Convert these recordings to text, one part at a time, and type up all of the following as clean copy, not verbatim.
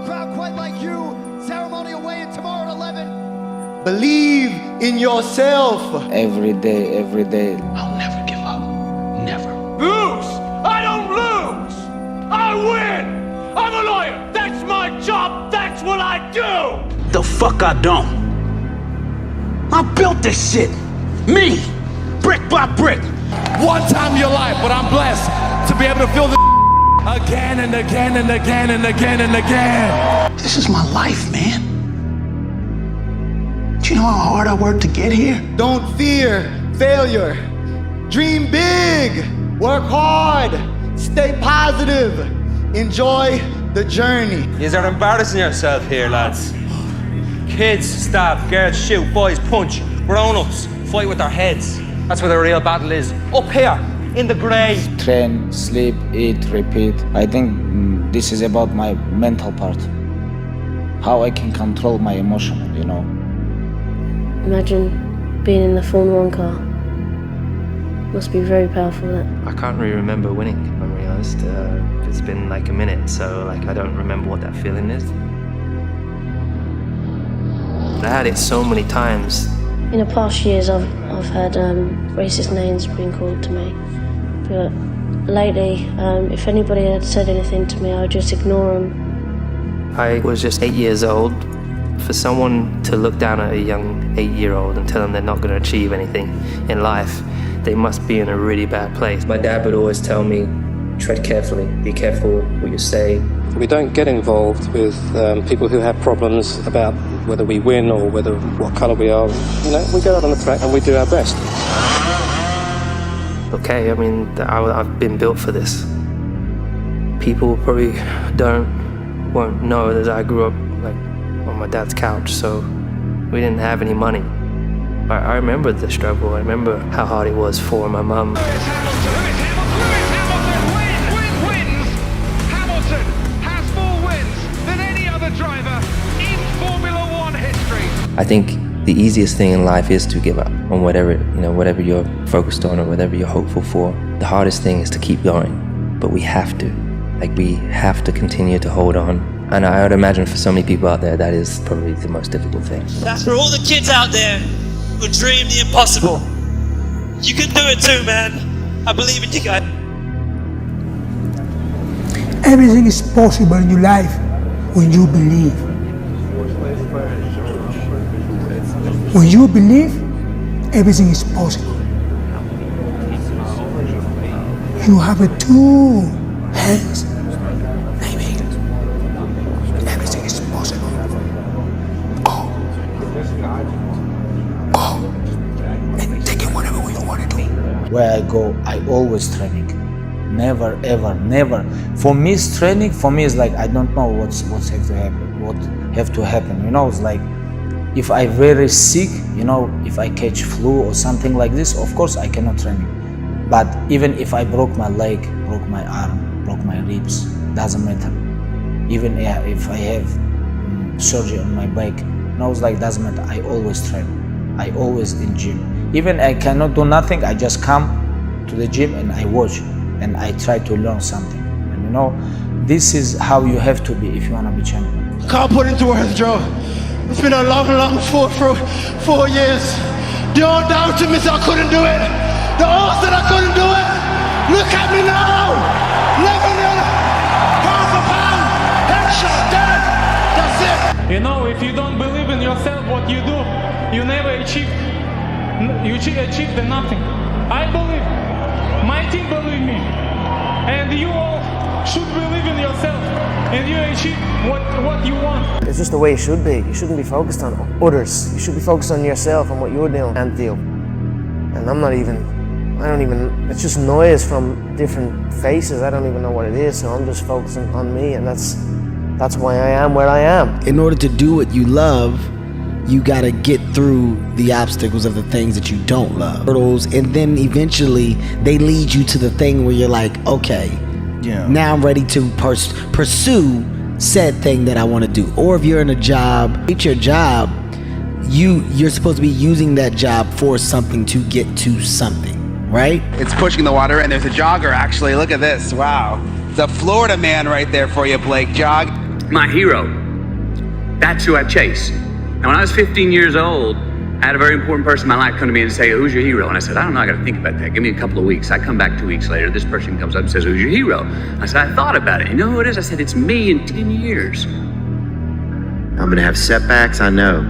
a crowd quite like you. Ceremonial weigh-in tomorrow at 11. Believe in yourself. Every day. I'll never give up. Never. Lose! I don't lose! I win! I'm a lawyer! That's my job! That's what I do! The fuck I don't. I built this shit. Me! Brick by brick. One time in your life, but I'm blessed to be able to feel the again and again and again and again and again. This is my life, man. Do you know how hard I worked to get here? Don't fear failure. Dream big. Work hard. Stay positive. Enjoy the journey. You're embarrassing yourself here, lads. Kids stab, girls shoot, boys punch, grown-ups fight with their heads. That's where the real battle is. Up here, in the grave. Train, sleep, eat, repeat. I think this is about my mental part. How I can control my emotion, you know. Imagine being in the Formula 1 car. Must be very powerful, that. I can't really remember winning, if I'm really honest. It's been like a minute, so I don't remember what that feeling is. I had it so many times. In the past years, I've had racist names being called to me. But lately, if anybody had said anything to me, I would just ignore them. I was just 8 years old. For someone to look down at a young 8-year-old and tell them they're not going to achieve anything in life, they must be in a really bad place. My dad would always tell me, tread carefully, be careful what you say. We don't get involved with people who have problems about whether we win or what colour we are. You know, we go out on the track and we do our best. Okay, I mean, I've been built for this. People probably won't know that I grew up like on my dad's couch, so we didn't have any money. I remember the struggle. I remember how hard it was for my mum. I think the easiest thing in life is to give up on whatever you're focused on or whatever you're hopeful for. The hardest thing is to keep going, but we have to continue to hold on. And I would imagine for so many people out there, that is probably the most difficult thing. That's for all the kids out there who dream the impossible. You can do it too, man. I believe in you guys. Everything is possible in your life when you believe. When you believe, everything is possible. You have two hands. I mean, everything is possible. Go. And take it whatever you want to do. Where I go, I always training. Never, ever, never. For me, training, is like, I don't know what's have to happen. You know, it's like, if I'm very sick, you know, if I catch flu or something like this, of course I cannot train. But even if I broke my leg, broke my arm, broke my ribs, doesn't matter. Even if I have surgery on my back, you know, it's like, doesn't matter. I always train. I always in gym. Even I cannot do nothing, I just come to the gym and I watch and I try to learn something. And you know, this is how you have to be if you want to be champion. Can't put into words, Joe. It's been a long, long fight for 4 years. The old doubted me that I couldn't do it. The old said I couldn't do it. Look at me now. Living in pound for pound. Headshot, dead. That's it. You know, if you don't believe in yourself, what you do, you never achieve. You achieve the nothing. I believe. My team believe me. And you all should believe in yourself. And you achieve what you want. It's just the way it should be. You shouldn't be focused on others. You should be focused on yourself and what you're doing and feel. And it's just noise from different faces. I don't even know what it is, so I'm just focusing on me, and that's why I am where I am. In order to do what you love, you gotta get through the obstacles of the things that you don't love. Hurdles, and then eventually they lead you to the thing where you're like, okay, yeah, now I'm ready to pursue said thing that I want to do. Or if you're in a job, it's your job, you're supposed to be using that job for something to get to something, right? It's pushing the water, and there's a jogger actually. Look at this, wow. The Florida man right there for you, Blake. Jog. my hero. That's who I chase. Now, when I was 15 years old, I had a very important person in my life come to me and say, who's your hero? And I said, I don't know, I gotta think about that. Give me a couple of weeks. I come back 2 weeks later, this person comes up and says, who's your hero? I said, I thought about it. You know who it is? I said, it's me in 10 years. I'm gonna have setbacks, I know.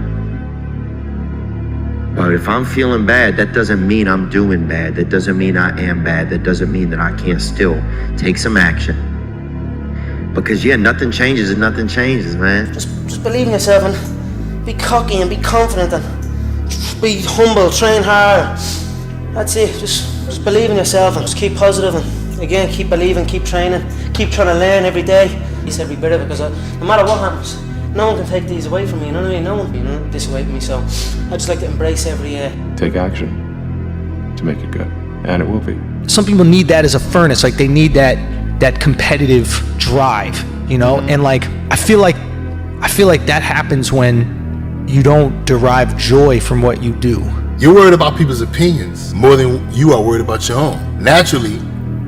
But if I'm feeling bad, that doesn't mean I'm doing bad. That doesn't mean I am bad. That doesn't mean that I can't still take some action. Because yeah, nothing changes if nothing changes, man. Just believe in yourself and be cocky and be confident and be humble, train hard. That's it. Just believe in yourself and just keep positive and again keep believing, keep training, keep trying to learn every day. It's every bit of it because no matter what happens, no one can take these away from me. You know what I mean? No one can this away from me. So I just like to embrace every Take action to make it good, and it will be. Some people need that as a furnace. Like they need that competitive drive, you know. And like I feel like that happens when you don't derive joy from what you do. You're worried about people's opinions more than you are worried about your own. Naturally,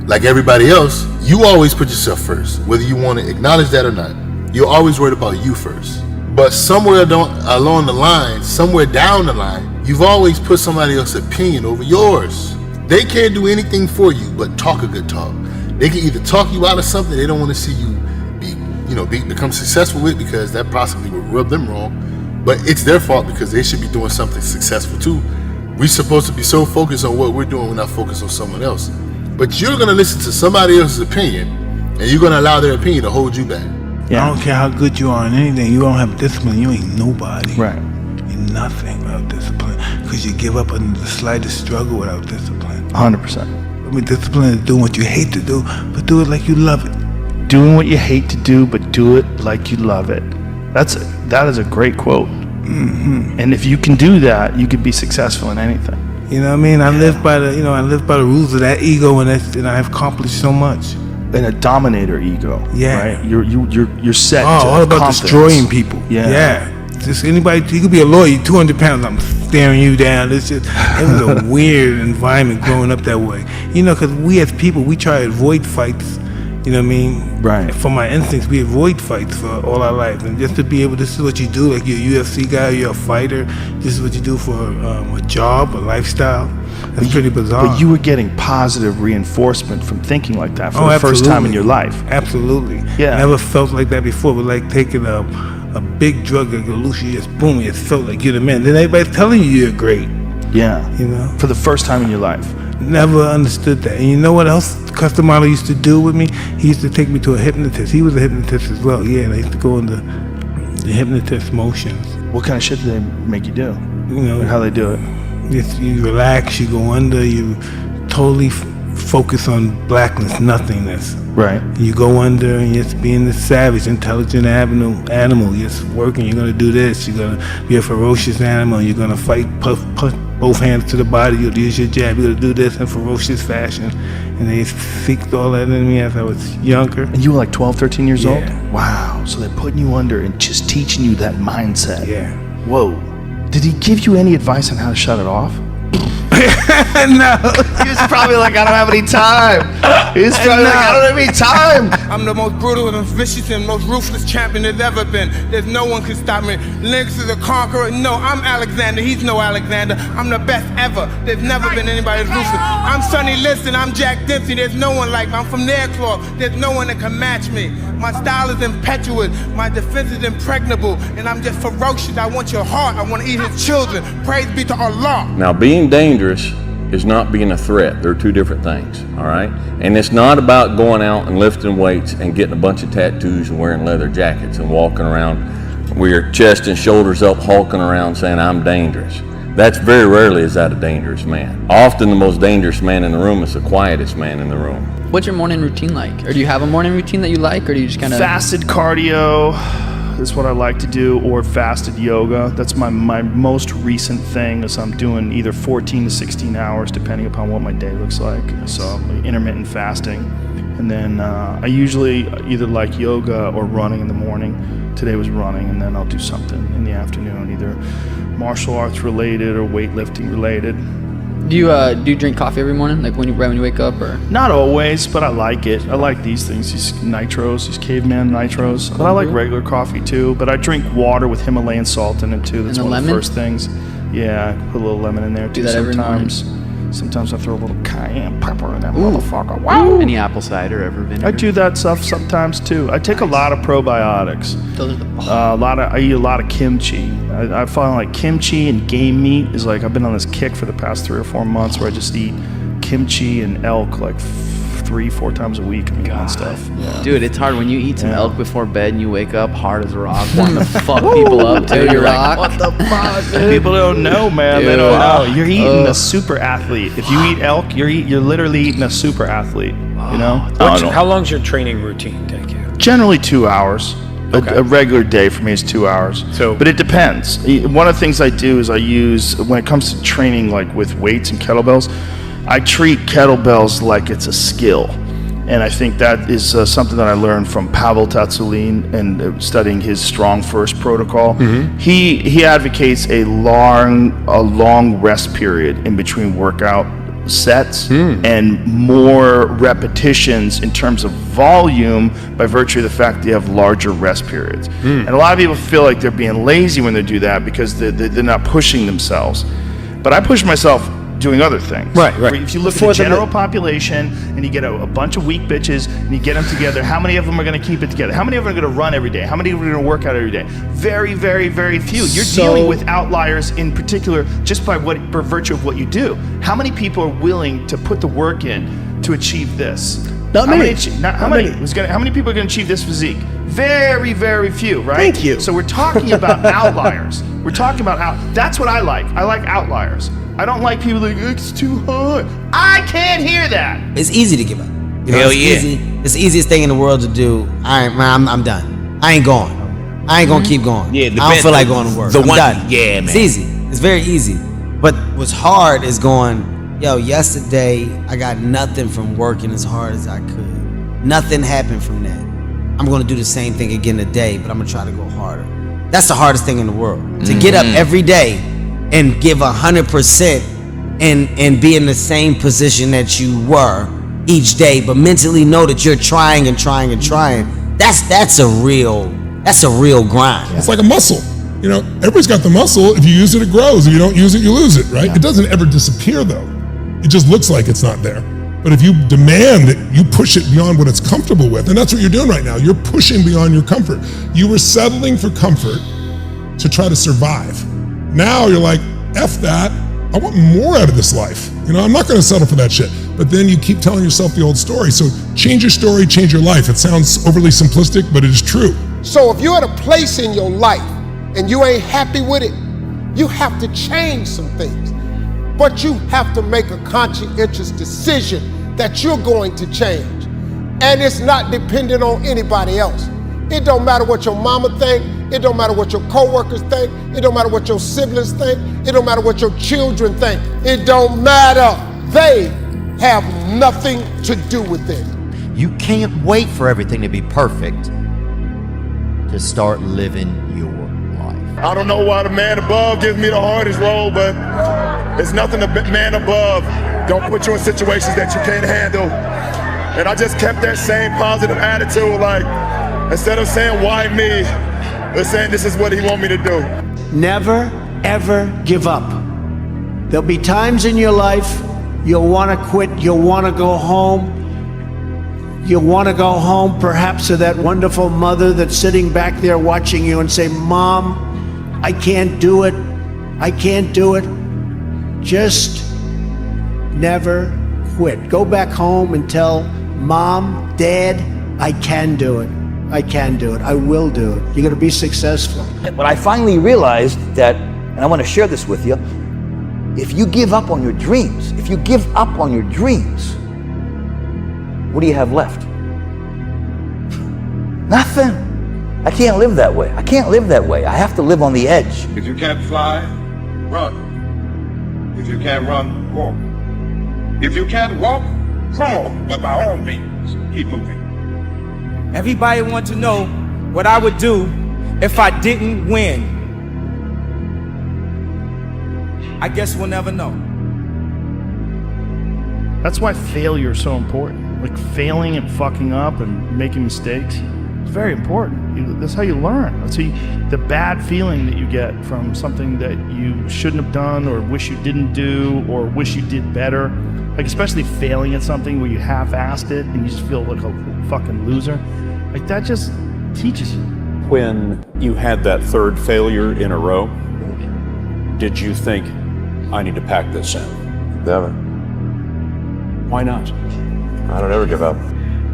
like everybody else, you always put yourself first, whether you want to acknowledge that or not. You're always worried about you first. But somewhere along the line, somewhere down the line, you've always put somebody else's opinion over yours. They can't do anything for you but talk a good talk. They can either talk you out of something they don't want to see you become successful with because that possibly would rub them wrong. But it's their fault because they should be doing something successful too. We're supposed to be so focused on what we're doing, we're not focused on someone else. But you're gonna listen to somebody else's opinion and you're gonna allow their opinion to hold you back. Yeah. I don't care how good you are in anything, you don't have discipline, you ain't nobody. Right. You're nothing without discipline. Because you give up under the slightest struggle without discipline. 100%. I mean, discipline is doing what you hate to do, but do it like you love it. Doing what you hate to do, but do it like you love it. That is a great quote. Mm-hmm. And if you can do that, you can be successful in anything. You know what I mean? I live by the rules of that ego, and I've accomplished so much. And a dominator ego. Yeah. Right? You're set to all about confidence. Destroying people. Yeah. Just anybody, you could be a lawyer, 200 pounds, I'm staring you down. It was a weird environment growing up that way. You know, because we as people, we try to avoid fights. You know what I mean? Right. From my instincts, we avoid fights for all our life. And just to be able, this is what you do, like you're a UFC guy, you're a fighter, this is what you do for a job, a lifestyle. That's pretty bizarre. But you were getting positive reinforcement from thinking like that for the first time in your life. Absolutely. Yeah. Never felt like that before, but like taking a big drug like a Lucy, just boom, it felt like you're the man. Then everybody's telling you you're great. Yeah. You know? For the first time in your life. Never understood that. And you know what else Custom Model used to do with me? He used to take me to a hypnotist. He was a hypnotist as well. Yeah, and I used to go into the hypnotist motions. What kind of shit do they make you do? You know, and how they do it? You relax, you go under, you totally focus on blackness, nothingness. Right. You go under and you're just being this savage, intelligent animal. You're just working, you're gonna do this, you're gonna be a ferocious animal, you're gonna fight, puff both hands to the body, you'll use your jab, you're gonna do this in ferocious fashion. And they seeked all that in me as I was younger. And you were like 12, 13 years old? Yeah. Wow, so they're putting you under and just teaching you that mindset. Yeah. Whoa. Did he give you any advice on how to shut it off? No. He was probably like, I don't have any time. He was probably like, I don't have any time. I'm the most brutal and vicious and most ruthless champion there's ever been. There's no one can stop me. Lynx is a conqueror. No, I'm Alexander. He's no Alexander. I'm the best ever. There's never been anybody as ruthless. I'm Sonny Liston. I'm Jack Dempsey. There's no one like me. I'm from Nairclaw. There's no one that can match me. My style is impetuous. My defense is impregnable. And I'm just ferocious. I want your heart. I want to eat his children. Praise be to Allah. Now, being dangerous is not being a threat. They're two different things, all right? And it's not about going out and lifting weights and getting a bunch of tattoos and wearing leather jackets and walking around with your chest and shoulders up, hulking around saying, I'm dangerous. That's very rarely is that a dangerous man. Often the most dangerous man in the room is the quietest man in the room. What's your morning routine like? Or do you have a morning routine that you like, or do you just kind of... Fasted cardio is what I like to do, or fasted yoga. That's my most recent thing, is I'm doing either 14 to 16 hours depending upon what my day looks like. So intermittent fasting. And then I usually either like yoga or running in the morning. Today was running, and then I'll do something in the afternoon, either martial arts related or weightlifting related. Do Do you drink coffee every morning, like right when you wake up, or? Not always, but I like it. I like these things, these nitros, these caveman nitros. But I like regular coffee too. But I drink water with Himalayan salt in it too. That's one of the first things. Yeah, I put a little lemon in there too. Do that every morning? Sometimes I throw a little cayenne pepper in that motherfucker. Wow! Any apple cider ever vinegar? I do that stuff sometimes too. I take a lot of probiotics. Those are the I eat a lot of kimchi. I find like kimchi and game meat is like, I've been on this kick for the past 3 or 4 months where I just eat kimchi and elk like 3-4 times a week and stuff. Yeah. Dude, it's hard when you eat some elk before bed and you wake up hard as a rock, wanting to fuck people up too. You're like, what the fuck, dude? People don't know, man. Dude. They don't know. You're eating a super athlete. If you eat elk, you're literally eating a super athlete. You know? How long's your training routine take you? Generally 2 hours. Okay. A regular day for me is 2 hours. But it depends. One of the things I do is I use, when it comes to training like with weights and kettlebells, I treat kettlebells like it's a skill. And I think that is something that I learned from Pavel Tsatsouline and studying his Strong First protocol. Mm-hmm. He advocates a long rest period in between workout sets and more repetitions in terms of volume by virtue of the fact that you have larger rest periods. And a lot of people feel like they're being lazy when they do that because they're not pushing themselves. But I push myself doing other things. Right. If you look at the general population and you get a bunch of weak bitches and you get them together, how many of them are going to keep it together? How many of them are going to run every day? How many of them are going to work out every day? Very, very, very few. You're dealing with outliers in particular just by virtue of what you do. How many people are willing to put the work in to achieve this? Not many. How many people are going to achieve this physique? Very, very few, right? Thank you. So we're talking about outliers. We're talking about that's what I like. I like outliers. I don't like people like, it's too hard. I can't hear that. It's easy to give up. Hell it's yeah. easy. It's the easiest thing in the world to do. I'm done. I ain't going. I ain't gonna keep going. Yeah, I don't feel like going to work. I'm done. Yeah, man. It's easy. It's very easy. But what's hard is going, yesterday I got nothing from working as hard as I could. Nothing happened from that. I'm gonna do the same thing again today, but I'm gonna try to go harder. That's the hardest thing in the world. To get up every day and give 100% and be in the same position that you were each day, but mentally know that you're trying and trying and trying. That's a real grind. It's like a muscle. Everybody's got the muscle. If you use it, it grows. If you don't use it, you lose it, right? Yeah. It doesn't ever disappear though. It just looks like it's not there. But if you demand it, you push it beyond what it's comfortable with. And that's what you're doing right now. You're pushing beyond your comfort. You were settling for comfort to try to survive. Now you're like, F that. I want more out of this life. I'm not going to settle for that shit. But then you keep telling yourself the old story. So change your story, change your life. It sounds overly simplistic, but it is true. So if you're at a place in your life and you ain't happy with it, you have to change some things. But you have to make a conscientious decision that you're going to change. And it's not dependent on anybody else. It don't matter what your mama think. It don't matter what your coworkers think. It don't matter what your siblings think. It don't matter what your children think. It don't matter. They have nothing to do with it. You can't wait for everything to be perfect to start living your life. I don't know why the man above gives me the hardest role, but it's nothing the man above don't put you in situations that you can't handle. And I just kept that same positive attitude, like instead of saying why me, they're saying this is what he want me to do. Never, ever give up. There'll be times in your life you'll want to quit, you'll want to go home. You'll want to go home perhaps to that wonderful mother that's sitting back there watching you and say, Mom, I can't do it. I can't do it. Just never quit. Go back home and tell Mom, Dad, I can do it. I can do it. I will do it. You're going to be successful. But I finally realized that, and I want to share this with you, if you give up on your dreams, what do you have left? Nothing. I can't live that way. I have to live on the edge. If you can't fly, run. If you can't run, walk. If you can't walk, crawl. But by all means, keep moving. Everybody wants to know what I would do if I didn't win. I guess we'll never know. That's why failure is so important. Like failing and fucking up and making mistakes, it's very important. That's how you learn. That's how the bad feeling that you get from something that you shouldn't have done or wish you didn't do or wish you did better. Like especially failing at something where you half-assed it and you just feel like a fucking loser. Like that just teaches you. When you had that third failure in a row, did you think, I need to pack this in? Never. Why not? I don't ever give up.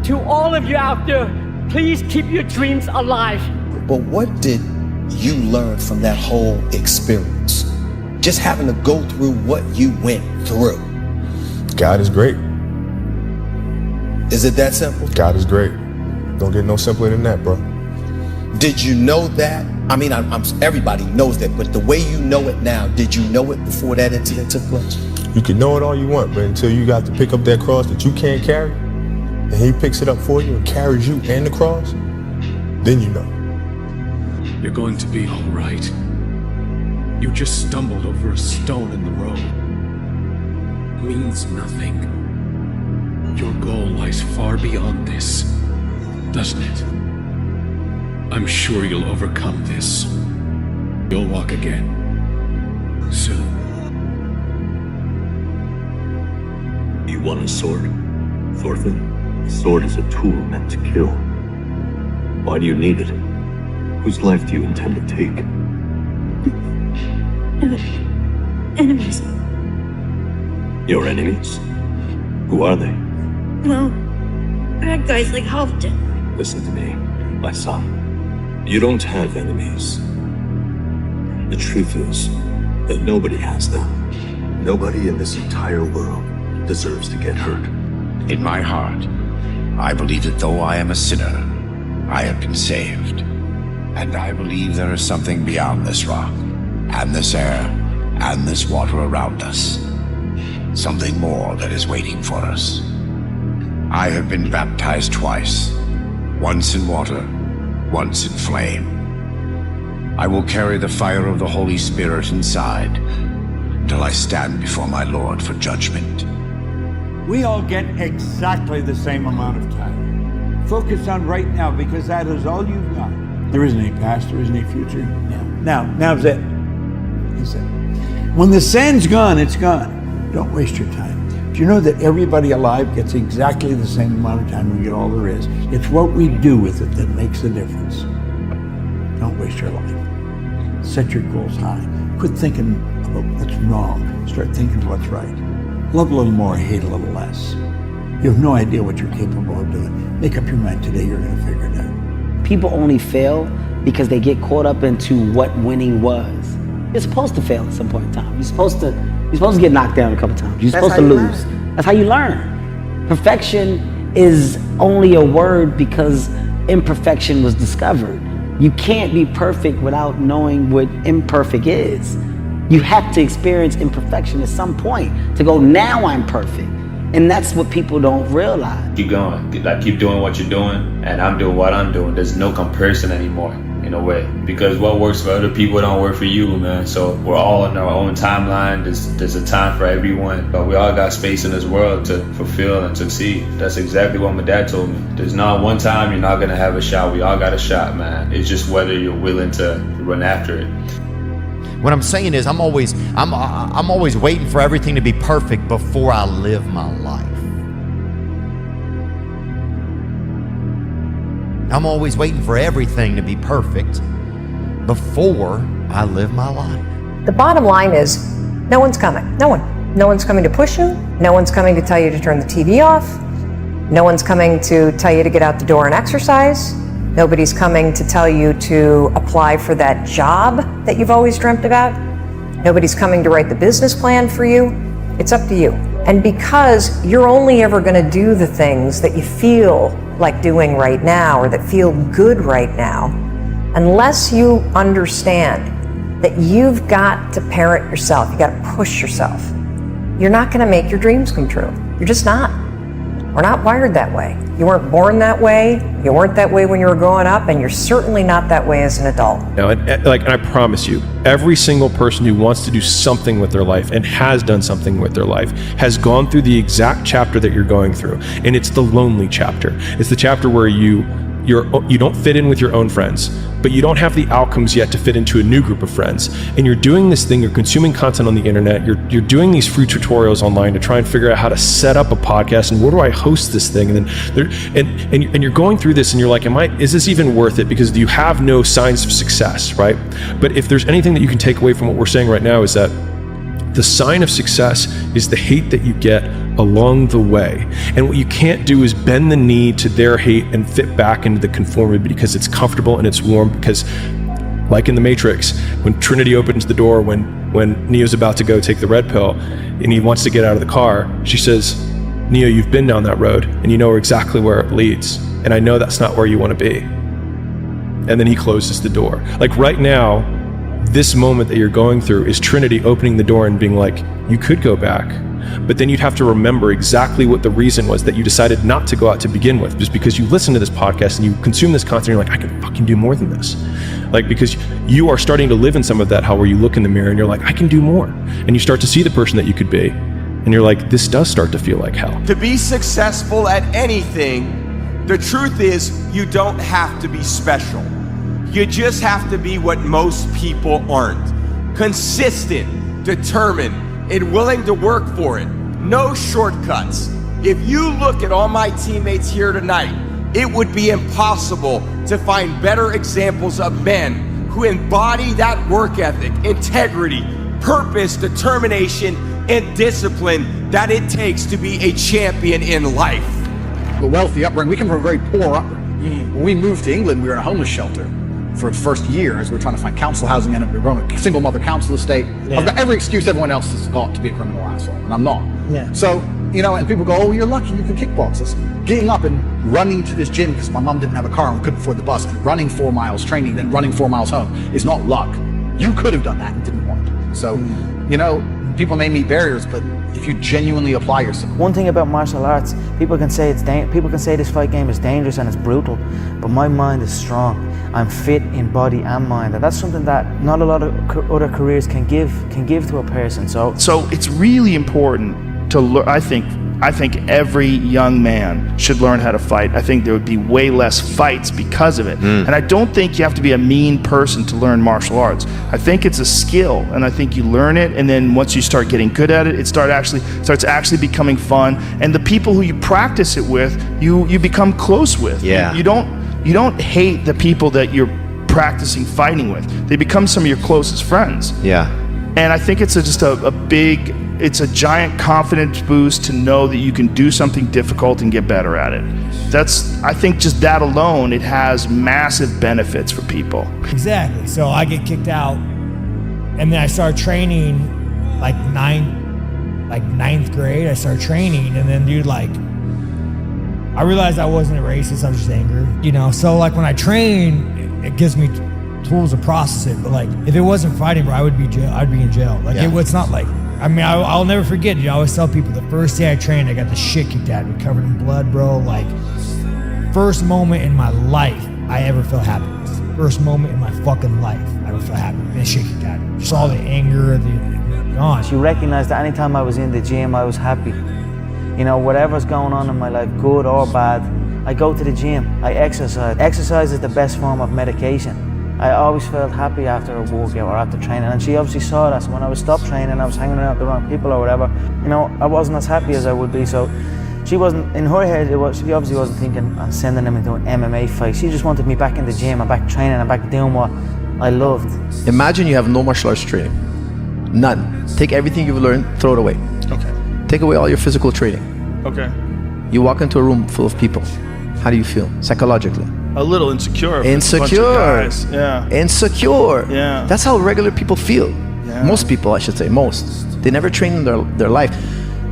To all of you out there, please keep your dreams alive. But what did you learn from that whole experience? Just having to go through what you went through. God is great. Is it that simple? God is great. Don't get no simpler than that, bro. Did you know that? I mean, everybody knows that, but the way you know it now, did you know it before that incident took place? You can know it all you want, but until you got to pick up that cross that you can't carry, and he picks it up for you and carries you and the cross, then you know. You're going to be all right. You just stumbled over a stone in the road. It means nothing. Your goal lies far beyond this, doesn't it? I'm sure you'll overcome this. You'll walk again. Soon. You want a sword, Thorfinn? A sword is a tool meant to kill. Why do you need it? Whose life do you intend to take? Enemies. Your enemies? Who are they? Well, bad guys like Halfton. Listen to me, my son. You don't have enemies. The truth is that nobody has them. Nobody in this entire world deserves to get hurt. In my heart, I believe that though I am a sinner, I have been saved. And I believe there is something beyond this rock, and this air, and this water around us. Something more that is waiting for us. I have been baptized twice, once in water, once in flame. I will carry the fire of the Holy Spirit inside until I stand before my Lord for judgment. We all get exactly the same amount of time. Focus on right now because that is all you've got. There isn't any past, there isn't any future. Now's it. That's it. When the sand's gone, it's gone. Don't waste your time. Do you know that everybody alive gets exactly the same amount of time? We get all there is. It's what we do with it that makes the difference. Don't waste your life. Set your goals high. Quit thinking about what's wrong. Start thinking what's right. Love a little more, hate a little less. You have no idea what you're capable of doing. Make up your mind today, you're gonna figure it out. People only fail because they get caught up into what winning was. You're supposed to fail at some point in time. You're supposed to get knocked down a couple times. You're supposed to lose. That's how you learn. Perfection is only a word because imperfection was discovered. You can't be perfect without knowing what imperfect is. You have to experience imperfection at some point to go, now I'm perfect. And that's what people don't realize. Keep going, like keep doing what you're doing, and I'm doing what I'm doing. There's no comparison anymore, in a way, because what works for other people don't work for you, man. So we're all in our own timeline. There's a time for everyone, but we all got space in this world to fulfill and succeed. That's exactly what my dad told me. There's not one time you're not gonna have a shot. We all got a shot, man. It's just whether you're willing to run after it. What I'm saying is I'm always waiting for everything to be perfect before I live my life. I'm always waiting for everything to be perfect before I live my life. The bottom line is no one's coming. No one. No one's coming to push you. No one's coming to tell you to turn the TV off. No one's coming to tell you to get out the door and exercise. Nobody's coming to tell you to apply for that job that you've always dreamt about. Nobody's coming to write the business plan for you. It's up to you. And because you're only ever going to do the things that you feel like doing right now or that feel good right now, unless you understand that you've got to parent yourself, you got to push yourself, you're not going to make your dreams come true. You're just not. We're not wired that way. You weren't born that way, you weren't that way when you were growing up, and you're certainly not that way as an adult. And I promise you, every single person who wants to do something with their life and has done something with their life has gone through the exact chapter that you're going through. And it's the lonely chapter. It's the chapter where you don't fit in with your own friends, but you don't have the outcomes yet to fit into a new group of friends. And you're doing this thing, you're consuming content on the internet, you're doing these free tutorials online to try and figure out how to set up a podcast and where do I host this thing? And then you're going through this and you're like, is this even worth it? Because you have no signs of success, right? But if there's anything that you can take away from what we're saying right now, is that the sign of success is the hate that you get along the way. And what you can't do is bend the knee to their hate and fit back into the conformity because it's comfortable and it's warm. Because like in the Matrix, when Trinity opens the door, when Neo's about to go take the red pill and he wants to get out of the car, she says, Neo, you've been down that road and you know exactly where it leads. And I know that's not where you want to be. And then he closes the door. Like right now, this moment that you're going through is Trinity opening the door and being like, you could go back, but then you'd have to remember exactly what the reason was that you decided not to go out to begin with, just because you listen to this podcast and you consume this content, you're like, I can fucking do more than this. Like, because you are starting to live in some of that, how where you look in the mirror and you're like, I can do more. And you start to see the person that you could be. And you're like, this does start to feel like hell. To be successful at anything, the truth is you don't have to be special. You just have to be what most people aren't. Consistent, determined, and willing to work for it. No shortcuts. If you look at all my teammates here tonight, it would be impossible to find better examples of men who embody that work ethic, integrity, purpose, determination, and discipline that it takes to be a champion in life. A wealthy upbringing. We come from a very poor upbringing. When we moved to England, we were in a homeless shelter for the first year as we were trying to find council housing, and we were growing a single mother council estate. Yeah. I've got every excuse everyone else has got to be a criminal asshole, and I'm not. Yeah. So, and people go, oh, you're lucky you can kickbox us. Getting up and running to this gym because my mom didn't have a car and we couldn't afford the bus, and running 4 miles, training, then running 4 miles home is not luck. You could have done that and didn't want to. So, people may meet barriers, but if you genuinely apply yourself. One thing about martial arts, people can say this fight game is dangerous and it's brutal, but my mind is strong. I'm fit in body and mind, and that's something that not a lot of other careers can give to a person. So it's really important to learn. I think every young man should learn how to fight. I think there would be way less fights because of it. And I don't think you have to be a mean person to learn martial arts. I think it's a skill, and I think you learn it, and then once you start getting good at it, it starts actually becoming fun. And the people who you practice it with, you become close with. Yeah. You don't hate the people that you're practicing fighting with. They become some of your closest friends. Yeah. And I think it's it's a giant confidence boost to know that you can do something difficult and get better at it. I think just that alone, it has massive benefits for people. Exactly. So I get kicked out, and then I start training like ninth grade. I started training, and then I realized I wasn't a racist. I was just angry, So like when I train, it gives me tools to process it. But like if it wasn't fighting, bro, I'd be in jail. Like it's not like. I mean, I'll never forget. I always tell people the first day I trained, I got the shit kicked out of me, covered in blood, bro. Like, first moment in my life I ever felt happiness. First moment in my fucking life I ever felt happy. That shit kicked out of me. Just all the anger, gone. She recognized that anytime I was in the gym, I was happy. Whatever's going on in my life, good or bad, I go to the gym, I exercise. Exercise is the best form of medication. I always felt happy after a workout or after training, and she obviously saw that. So when I was stopped training, I was hanging out with the wrong people or whatever, I wasn't as happy as I would be. So she wasn't, in her head, she obviously wasn't thinking of sending him into an MMA fight. She just wanted me back in the gym and back training and back doing what I loved. Imagine you have no martial arts training. None. Take everything you've learned, throw it away. Okay. Take away all your physical training. Okay. You walk into a room full of people. How do you feel psychologically? A little insecure. Insecure. Yeah. Insecure. Yeah. That's how regular people feel. Yeah. Most people, I should say, most. They never train in their life.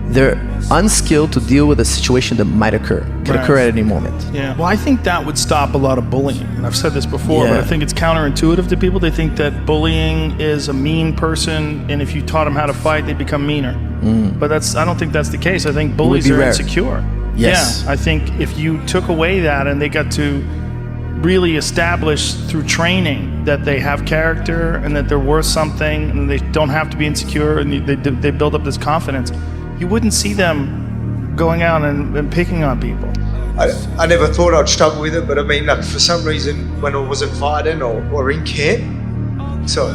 They're unskilled to deal with a situation that might occur. Could occur at any moment. Yeah. Well, I think that would stop a lot of bullying. And I've said this before, but I think it's counterintuitive to people. They think that bullying is a mean person, and if you taught them how to fight, they become meaner. But I don't think that's the case. I think bullies are insecure. Yes. Yeah, I think if you took away that and they got to really establish through training that they have character and that they're worth something and they don't have to be insecure and they build up this confidence, you wouldn't see them going out and picking on people. I never thought I'd struggle with it, but I mean, like, for some reason, when I wasn't fighting or in camp, so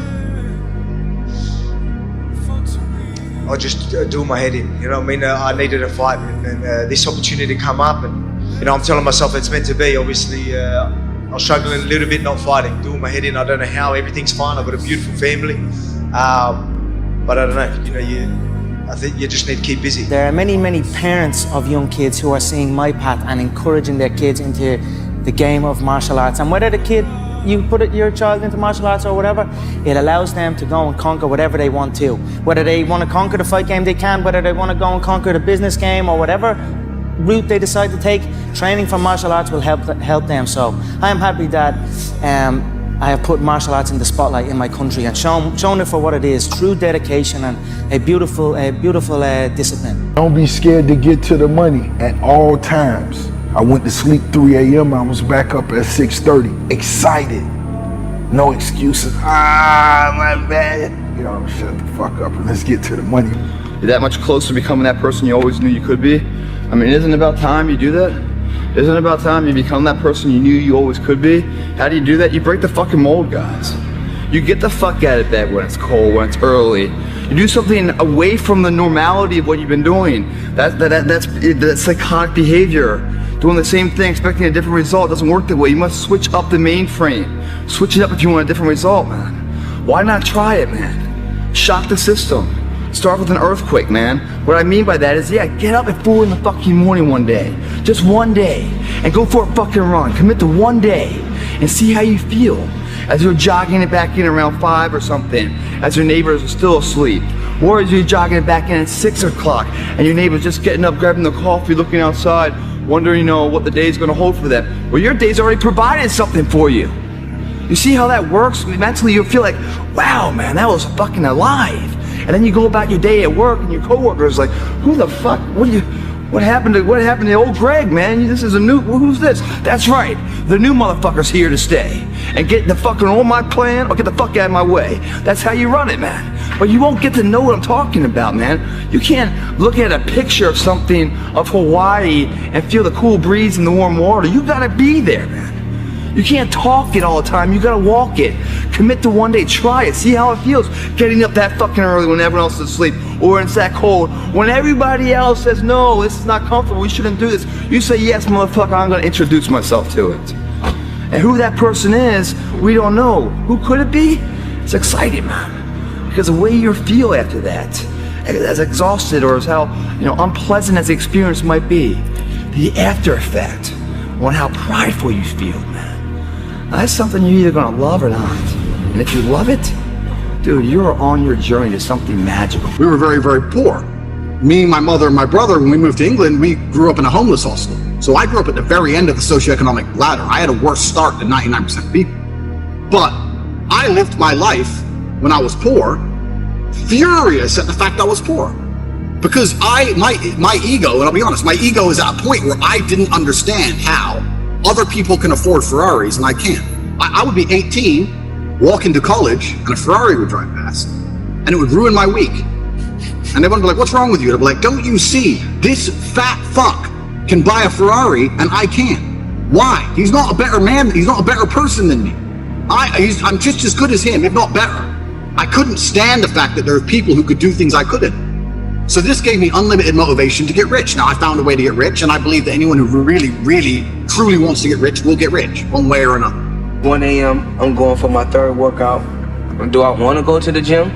I just do my head in, you know what I mean? I needed a fight, and this opportunity come up, and, you know, I'm telling myself it's meant to be. Obviously, I was struggling a little bit not fighting, doing my head in. I don't know how, everything's fine. I've got a beautiful family, but I don't know, you know, I think you just need to keep busy. There are many parents of young kids who are seeing my path and encouraging their kids into the game of martial arts. And whether the kid, you put your child into martial arts or whatever, it allows them to go and conquer whatever they want to. Whether they want to conquer the fight game, they can. Whether they want to go and conquer the business game or whatever route they decide to take, training from martial arts will help them. So I am happy that I have put martial arts in the spotlight in my country and shown it for what it is, true dedication and a beautiful discipline. Don't be scared to get to the money at all times. I went to sleep 3 a.m. I was back up at 6:30, excited. No excuses. My bad. You know, shut the fuck up and let's get to the money. You're that much closer to becoming that person you always knew you could be. I mean, isn't it about time you do that? Isn't it about time you become that person you knew you always could be? How do you do that? You break the fucking mold, guys. You get the fuck out of bed when it's cold, when it's early. You do something away from the normality of what you've been doing. That's psychotic behavior. Doing the same thing, expecting a different result doesn't work that way. You must switch up the mainframe. Switch it up if you want a different result, man. Why not try it, man? Shock the system. Start with an earthquake, man. What I mean by that is, yeah, get up at 4 in the fucking morning one day. Just one day. And go for a fucking run. Commit to one day. And see how you feel. As you're jogging it back in around 5 or something. As your neighbors are still asleep. Or as you're jogging it back in at 6 o'clock. And your neighbor's just getting up, grabbing the coffee, looking outside. Wondering, you know, what the day's gonna hold for them. Well, your day's already provided something for you. You see how that works? Mentally, you'll feel like, wow, man, that was fucking alive. And then you go about your day at work and your coworkers like, who the fuck, what happened to old Greg, man? This is a new, who's this? That's right, the new motherfucker's here to stay. And get the fucking on my plan or get the fuck out of my way. That's how you run it, man. But you won't get to know what I'm talking about, man. You can't look at a picture of something of Hawaii and feel the cool breeze and the warm water. You gotta be there, man. You can't talk it all the time, you gotta walk it. Commit to one day, try it, see how it feels. Getting up that fucking early when everyone else is asleep, or when it's that cold. When everybody else says, no, this is not comfortable, we shouldn't do this. You say, yes, motherfucker, I'm gonna introduce myself to it. And who that person is, we don't know. Who could it be? It's exciting, man. Because the way you feel after that, as exhausted or as how, you know, unpleasant as the experience might be, the after effect on how prideful you feel, man. That's something you're either gonna love or not. And if you love it, dude, you're on your journey to something magical. We were very, very poor. Me, my mother, and my brother, when we moved to England, we grew up in a homeless hostel. So I grew up at the very end of the socioeconomic ladder. I had a worse start than 99% of people. But I lived my life when I was poor, furious at the fact I was poor. Because my ego, and I'll be honest, my ego is at a point where I didn't understand how other people can afford Ferraris and I can't. I would be 18, walk into college, and a Ferrari would drive past, and it would ruin my week. And everyone would be like, what's wrong with you? And I'd be like, don't you see, this fat fuck can buy a Ferrari and I can't. Why? He's not a better man, he's not a better person than me. I'm just as good as him, if not better. I couldn't stand the fact that there are people who could do things I couldn't. So this gave me unlimited motivation to get rich. Now I found a way to get rich, and I believe that anyone who really, really, truly wants to get rich will get rich, one way or another. 1 a.m., I'm going for my third workout. Do I want to go to the gym?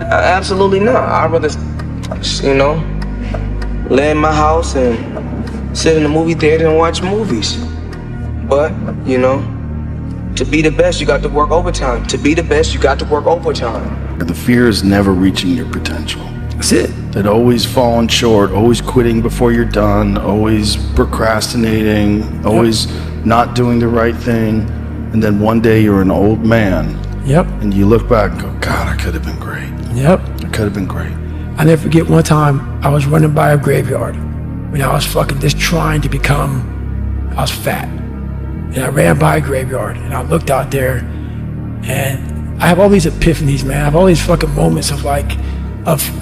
Absolutely not. I'd rather, you know, lay in my house and sit in the movie theater and watch movies. But, you know, to be the best, you got to work overtime. To be the best, you got to work overtime. The fear is never reaching your potential. That's it. That always falling short, always quitting before you're done, always procrastinating, always not doing the right thing. And then one day you're an old man. Yep. And you look back and go, God, I could have been great. Yep. I could have been great. I never forget one time I was running by a graveyard when I was fucking just trying to become, I was fat. And I ran by a graveyard and I looked out there and I have all these epiphanies, man. I have all these fucking moments of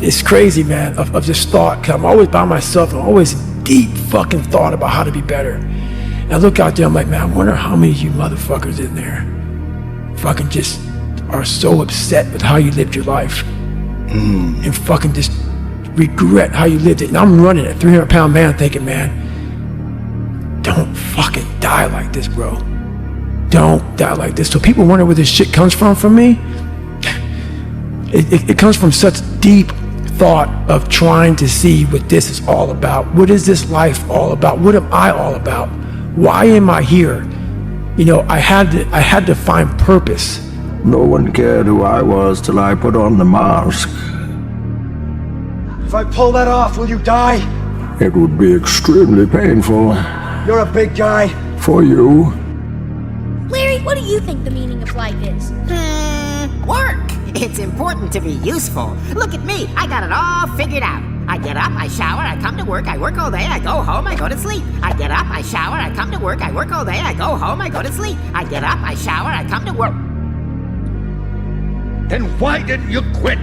it's crazy, man, of just thought. Cause I'm always by myself. I'm always in deep fucking thought about how to be better. And I look out there, I'm like, man, I wonder how many of you motherfuckers in there fucking just are so upset with how you lived your life and fucking just regret how you lived it. And I'm running a 300-pound man thinking, man, don't fucking die like this, bro. Don't die like this. So people wonder where this shit comes from me. It comes from such deep thought of trying to see what this is all about. What is this life all about? What am I all about? Why am I here? You know, I had to find purpose. No one cared who I was till I put on the mask. If I pull that off, will you die? It would be extremely painful. You're a big guy. For you. Larry, what do you think the meaning of life is? Work. It's important to be useful. Look at me. I got it all figured out. I get up, I shower, I come to work, I work all day, I go home, I go to sleep. I get up, I shower, I come to work, I work all day, I go home, I go to sleep. I get up, I shower, I come to work. Then why didn't you quit?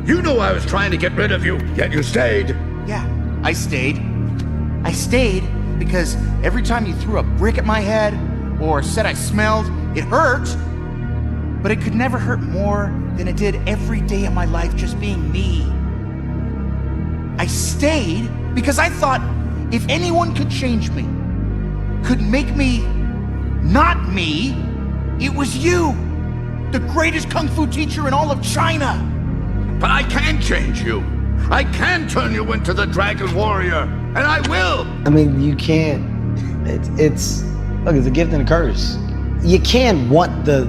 You knew I was trying to get rid of you, yet you stayed. Yeah, I stayed. I stayed because every time you threw a brick at my head or said I smelled, it hurt. But it could never hurt more than it did every day of my life just being me. I stayed because I thought if anyone could change me, could make me not me, it was you, the greatest kung fu teacher in all of China. But I can change you. I can turn you into the Dragon Warrior, and I will. I mean, you can't. It's a gift and a curse. You can't want the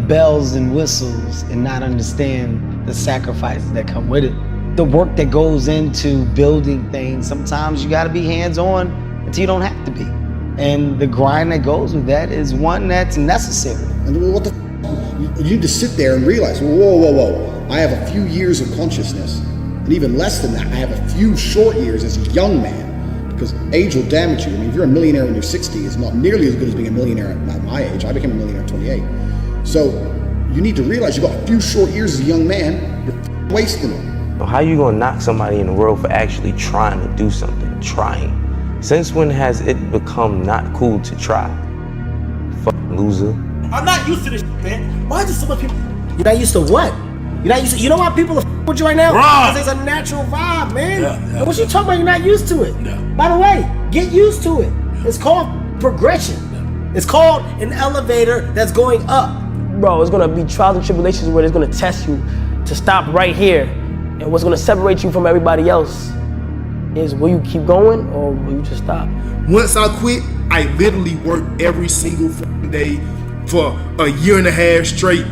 bells and whistles and not understand the sacrifices that come with it. The work that goes into building things, sometimes you gotta be hands-on until you don't have to be. And the grind that goes with that is one that's necessary. And what you need to sit there and realize, whoa. I have a few years of consciousness. And even less than that, I have a few short years as a young man. Because age will damage you. I mean, if you're a millionaire when you're 60, it's not nearly as good as being a millionaire at my age. I became a millionaire at 28. So you need to realize you've got a few short years as a young man, you're wasting them. How you gonna knock somebody in the world for actually trying to do something? Trying. Since when has it become not cool to try? Fucking loser. I'm not used to this shit, man. Why is so much people? You're not used to what? You're not used to. You know why people are with you right now? Right. Because it's a natural vibe, man. Yeah. And what you talking about? You're not used to it. Yeah. By the way, get used to it. It's called progression. Yeah. It's called an elevator that's going up. Bro, it's gonna be trials and tribulations where it's gonna test you to stop right here. And what's gonna separate you from everybody else is will you keep going or will you just stop? Once I quit, I literally worked every single fucking day for a year and a half straight.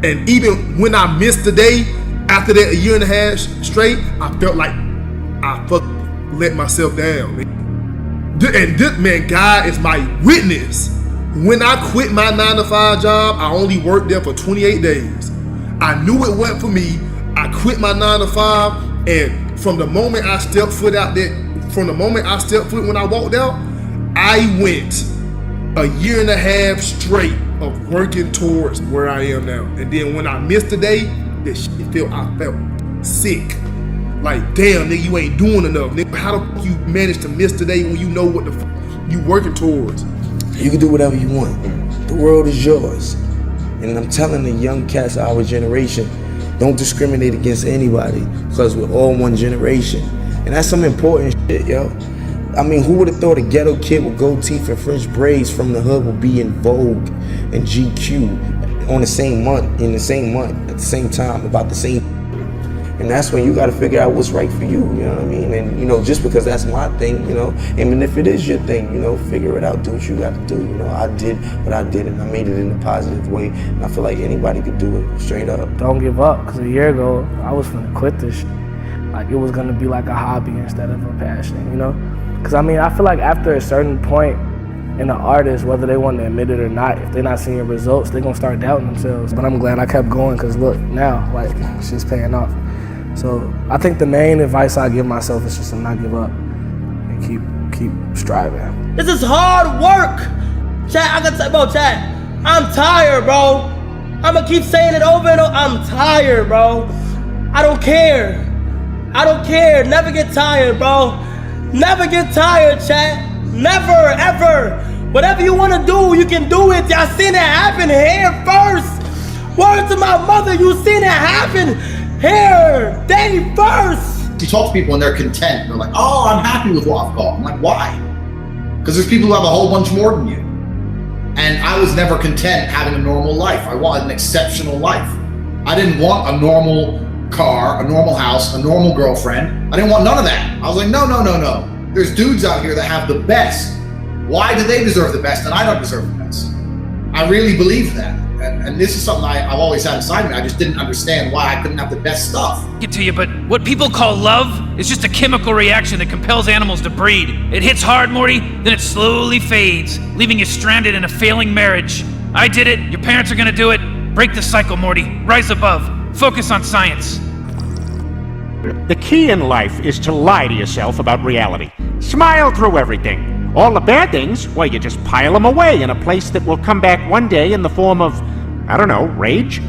And even when I missed a day, after that a year and a half straight, I felt like I fucking let myself down. And this, man, God is my witness. When I quit my 9-to-5 job, I only worked there for 28 days. I knew it wasn't for me. I quit my 9-to-5, and from the moment I stepped foot out there, when I walked out, I went a year and a half straight of working towards where I am now. And then when I missed a day, I felt sick. Like, damn, nigga, you ain't doing enough. Nigga, how the fuck you manage to miss today when you know what the fuck you working towards? You can do whatever you want. The world is yours. And I'm telling the young cats of our generation, don't discriminate against anybody because we're all one generation. And that's some important shit, yo. I mean, who would have thought a ghetto kid with gold teeth and French braids from the hood would be in Vogue and GQ on the same month, at the same time, about the same. And that's when you got to figure out what's right for you, you know what I mean? And, you know, just because that's my thing, you know, and if it is your thing, you know, figure it out, do what you got to do. You know, I did what I did and I made it in a positive way. And I feel like anybody could do it straight up. Don't give up, because a year ago, I was gonna quit this shit. Like, it was gonna be like a hobby instead of a passion, you know? Because, I mean, I feel like after a certain point in an artist, whether they want to admit it or not, if they're not seeing results, they're gonna start doubting themselves. But I'm glad I kept going, because look, now, like, shit's paying off. So I think the main advice I give myself is just to not give up. and keep striving. This is hard work. Chat, I gotta bro, chat. I'm tired, bro. I'ma keep saying it over and over. I'm tired, bro. I don't care. I don't care. Never get tired, bro. Never get tired, chat. Never, ever. Whatever you wanna do, you can do it. Y'all seen it happen here first. Word to my mother, you seen it happen here. They first. You talk to people and they're content. They're like, oh, I'm happy with what I've got. I'm like, why? Because there's people who have a whole bunch more than you. And I was never content having a normal life. I wanted an exceptional life. I didn't want a normal car, a normal house, a normal girlfriend. I didn't want none of that. I was like, no. There's dudes out here that have the best. Why do they deserve the best and I don't deserve the best? I really believe that. And this is something I've always had inside me. I just didn't understand why I couldn't have the best stuff. Get to you, but what people call love is just a chemical reaction that compels animals to breed. It hits hard, Morty, then it slowly fades, leaving you stranded in a failing marriage. I did it, your parents are gonna do it. Break the cycle, Morty. Rise above. Focus on science. The key in life is to lie to yourself about reality. Smile through everything. All the bad things, well, you just pile them away in a place that will come back one day in the form of, I don't know, rage?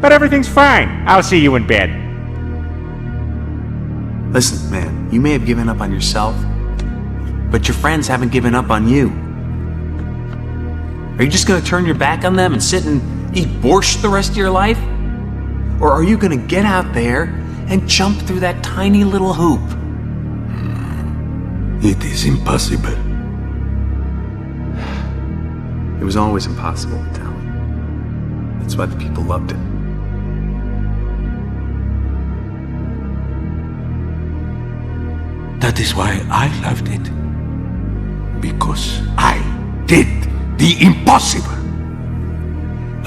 But everything's fine. I'll see you in bed. Listen, man, you may have given up on yourself, but your friends haven't given up on you. Are you just gonna turn your back on them and sit and eat borscht the rest of your life? Or are you gonna get out there and jump through that tiny little hoop? It is impossible. It was always impossible, Vitaly. That's why the people loved it. That is why I loved it. Because I did the impossible.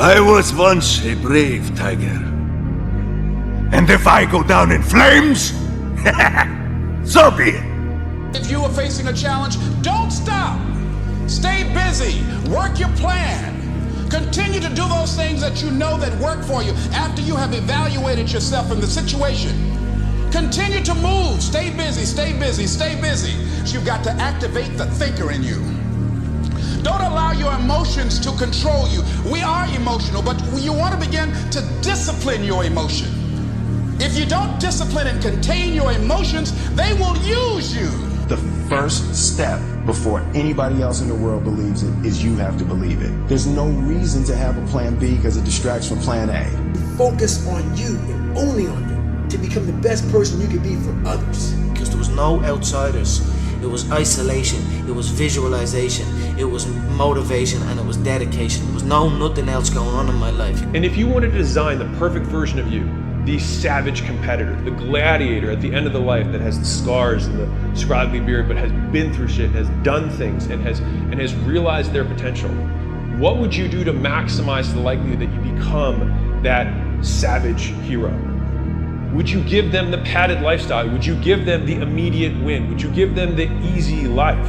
I was once a brave tiger. And if I go down in flames, so be it. If you are facing a challenge, don't stop. Stay busy. Work your plan. Continue to do those things that you know that work for you after you have evaluated yourself in the situation. Continue to move. Stay busy, stay busy, stay busy. You've got to activate the thinker in you. Don't allow your emotions to control you. We are emotional, but you want to begin to discipline your emotion. If you don't discipline and contain your emotions, they will use you. The first step before anybody else in the world believes it is you have to believe it. There's no reason to have a plan B because it distracts from plan A. Focus on you and only on you to become the best person you can be for others. Because there was no outsiders. It was isolation, it was visualization, it was motivation, and it was dedication. There was nothing else going on in my life. And if you wanted to design the perfect version of you, the savage competitor, the gladiator at the end of the life that has the scars and the scraggly beard, but has been through shit, has done things, and has realized their potential, what would you do to maximize the likelihood that you become that savage hero? Would you give them the padded lifestyle? Would you give them the immediate win? Would you give them the easy life?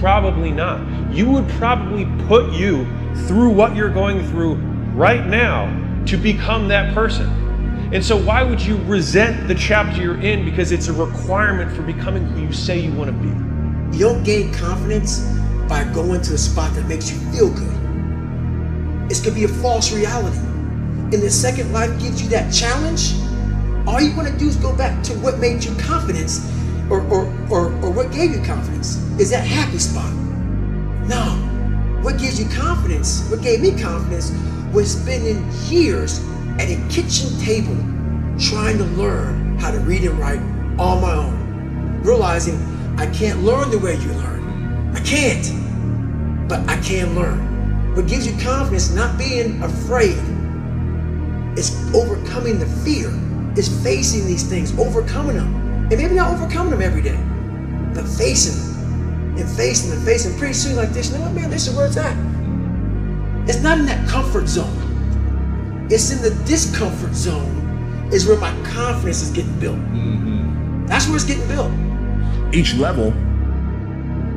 Probably not. You would probably put you through what you're going through right now to become that person. And so why would you resent the chapter you're in? Because it's a requirement for becoming who you say you want to be. You don't gain confidence by going to a spot that makes you feel good. It's gonna be a false reality. And the second life gives you that challenge, all you want to do is go back to what made you confidence or what gave you confidence. Is that happy spot? No. What gives you confidence, what gave me confidence, was spending years at a kitchen table trying to learn how to read and write on my own. Realizing I can't learn the way you learn. I can't, but I can learn. What gives you confidence, not being afraid, is overcoming the fear. Is facing these things, overcoming them. And maybe not overcoming them every day, but facing them and facing them, facing. Pretty soon like this, you know what, man, this is where it's at. It's not in that comfort zone. It's in the discomfort zone is where my confidence is getting built. That's where it's getting built. Each level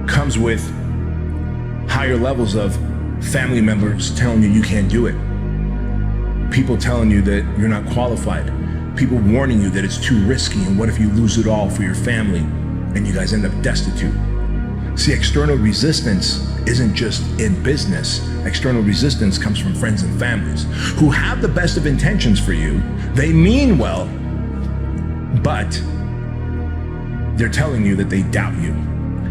comes with higher levels of family members telling you you can't do it. People telling you that you're not qualified. people warning you that it's too risky, and what if you lose it all for your family and you guys end up destitute? See, external resistance isn't just in business. External resistance comes from friends and families who have the best of intentions for you. They mean well, but they're telling you that they doubt you.